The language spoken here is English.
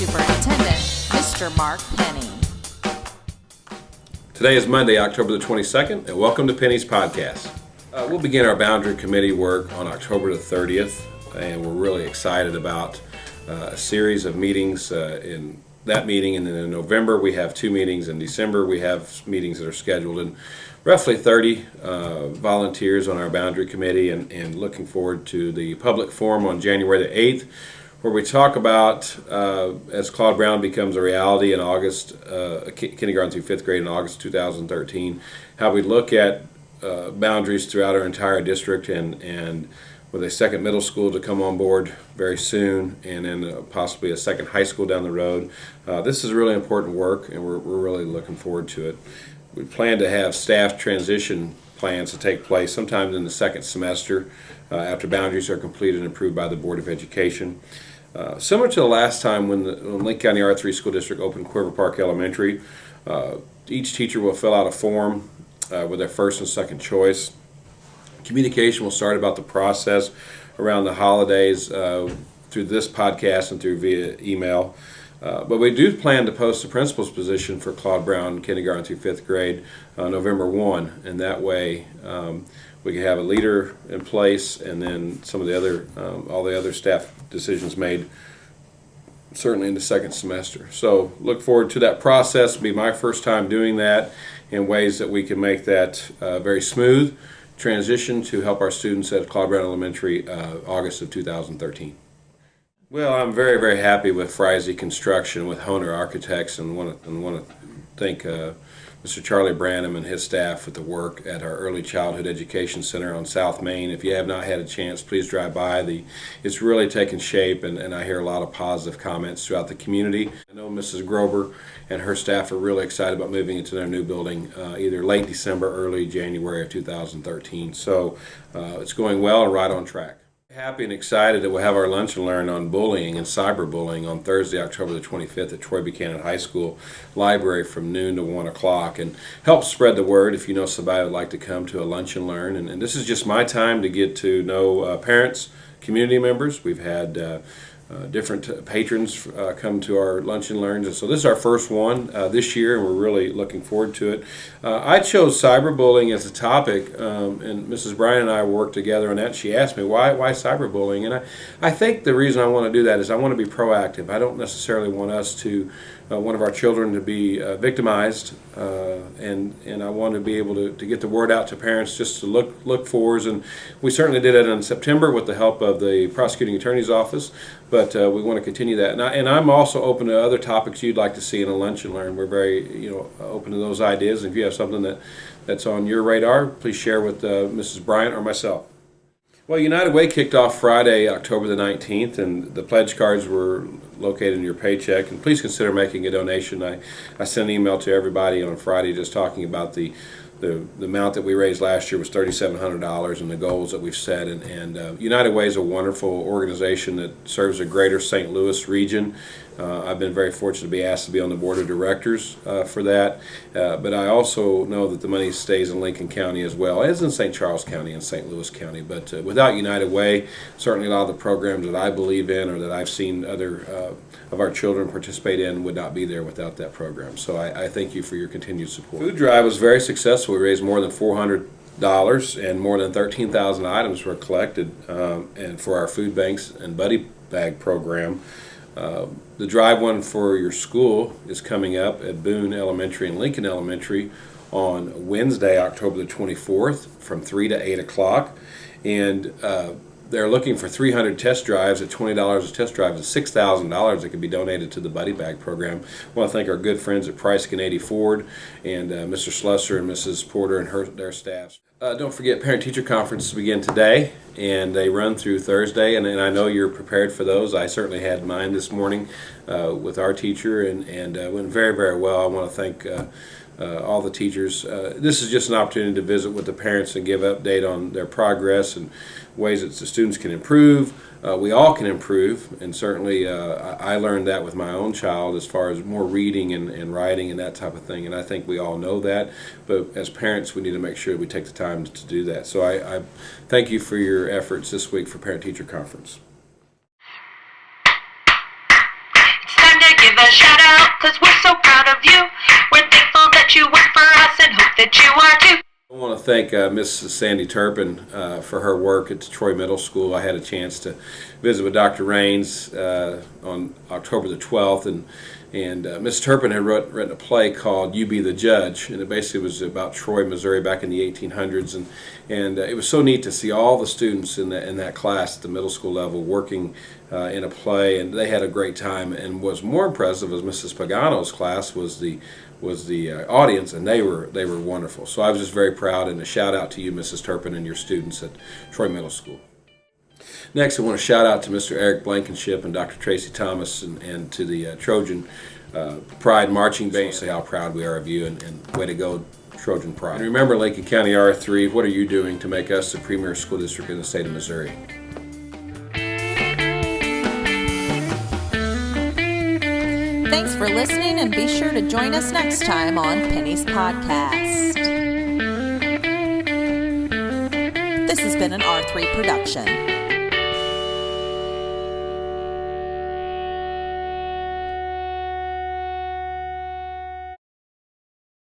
Superintendent, Mr. Mark Penny. Today is Monday, October the 22nd, and welcome to Penny's podcast. We'll begin our boundary committee work on October the 30th, and we're really excited about a series of meetings in that meeting, and then in November we have 2 meetings. In December we have meetings that are scheduled, and roughly 30 volunteers on our boundary committee, and looking forward to the public forum on January the 8th, where we talk about, as Claude Brown becomes a reality in August, kindergarten through 5th grade in August 2013, how we look at boundaries throughout our entire district, and with a second middle school to come on board very soon, and then possibly a second high school down the road. This is really important work, and we're really looking forward to it. We plan to have staff transition plans to take place sometime in the second semester after boundaries are completed and approved by the Board of Education. Similar to the last time when Lincoln County R3 School District opened Quiver Park Elementary, each teacher will fill out a form with their first and second choice. Communication will start about the process around the holidays through this podcast and through via email. But we do plan to post the principal's position for Claude Brown kindergarten through 5th grade November 1, and that way we can have a leader in place, and then some of the other, all the other staff decisions made certainly in the second semester. So look forward to that process. It'll be my first time doing that in ways that we can make that very smooth transition to help our students at Quadrat Elementary August of 2013. Well, I'm very, very happy with Friese Construction, with Honer Architects, and want to thank Mr. Charlie Branham and his staff with the work at our Early Childhood Education Center on South Main. If you have not had a chance, please drive by. It's really taken shape, and I hear a lot of positive comments throughout the community. I know Mrs. Grober and her staff are really excited about moving into their new building either late December, early January of 2013. So it's going well and right on track. Happy and excited that we'll have our lunch and learn on bullying and cyberbullying on Thursday, October the 25th at Troy Buchanan High School Library from noon to 1 o'clock, and help spread the word if you know somebody would like to come to a lunch and learn. And this is just my time to get to know parents, community members. We've had different patrons come to our lunch and learns, and so this is our first one this year, and we're really looking forward to it. I chose cyberbullying as a topic, and Mrs. Bryan and I worked together on that. She asked me why cyberbullying, and I think the reason I want to do that is I want to be proactive. I don't necessarily want us to one of our children to be victimized, and I want to be able to get the word out to parents just to look for us. And we certainly did it in September with the help of the prosecuting attorney's office, but we want to continue that. And I'm also open to other topics you'd like to see in a lunch and learn. We're very open to those ideas. If you have something that's on your radar, please share with Mrs. Bryant or myself. Well, United Way kicked off Friday, October the 19th, and the pledge cards were located in your paycheck. And please consider making a donation. I sent an email to everybody on Friday just talking about the amount that we raised last year was $3,700, and the goals that we've set. And United Way is a wonderful organization that serves the greater St. Louis region. I've been very fortunate to be asked to be on the board of directors for that, but I also know that the money stays in Lincoln County as well as in St. Charles County and St. Louis County. But without United Way, certainly a lot of the programs that I believe in or that I've seen other of our children participate in would not be there without that program. So I thank you for your continued support. Food drive was very successful. We raised more than $400, and more than 13,000 items were collected and for our food banks and buddy bag program. The drive one for your school is coming up at Boone Elementary and Lincoln Elementary on Wednesday, October the 24th from 3 to 8 o'clock. And they're looking for 300 test drives at $20 a test drive, and $6,000 that can be donated to the Buddy Bag program. I want to thank our good friends at Price Canady Ford and Mr. Slusser and Mrs. Porter and their staffs. Don't forget, ParentTeacher Conferences begin today, and they run through Thursday, and I know you're prepared for those. I certainly had mine this morning with our teacher, and went very, very well. I want to thank all the teachers. This is just an opportunity to visit with the parents and give update on their progress and ways that the students can improve. We all can improve, and certainly I learned that with my own child as far as more reading and writing and that type of thing, and I think we all know that, but as parents we need to make sure we take the time to do that. So I thank you for your efforts this week for Parent Teacher Conference. It's time to 'cause we're so proud of you. We're thankful that you work for us and hope that you are too. I want to thank Mrs. Sandy Turpin for her work at Troy Middle School. I had a chance to visit with Dr. Raines on October the 12th, and Mrs. Turpin had written a play called You Be the Judge, and it basically was about Troy, Missouri back in the 1800s, and it was so neat to see all the students in that class at the middle school level working in a play, and they had a great time. And what's more impressive was Mrs. Pagano's class was the audience, and they were wonderful. So I was just very proud, and a shout out to you, Mrs. Turpin, and your students at Troy Middle School. Next, I want to shout out to Mr. Eric Blankenship and Dr. Tracy Thomas and to the Trojan Pride Marching Band. Say how proud we are of you, and way to go, Trojan Pride. And remember, Lincoln County R3, what are you doing to make us the premier school district in the state of Missouri? Thanks for listening, and be sure to join us next time on Penny's Podcast. This has been an R3 production.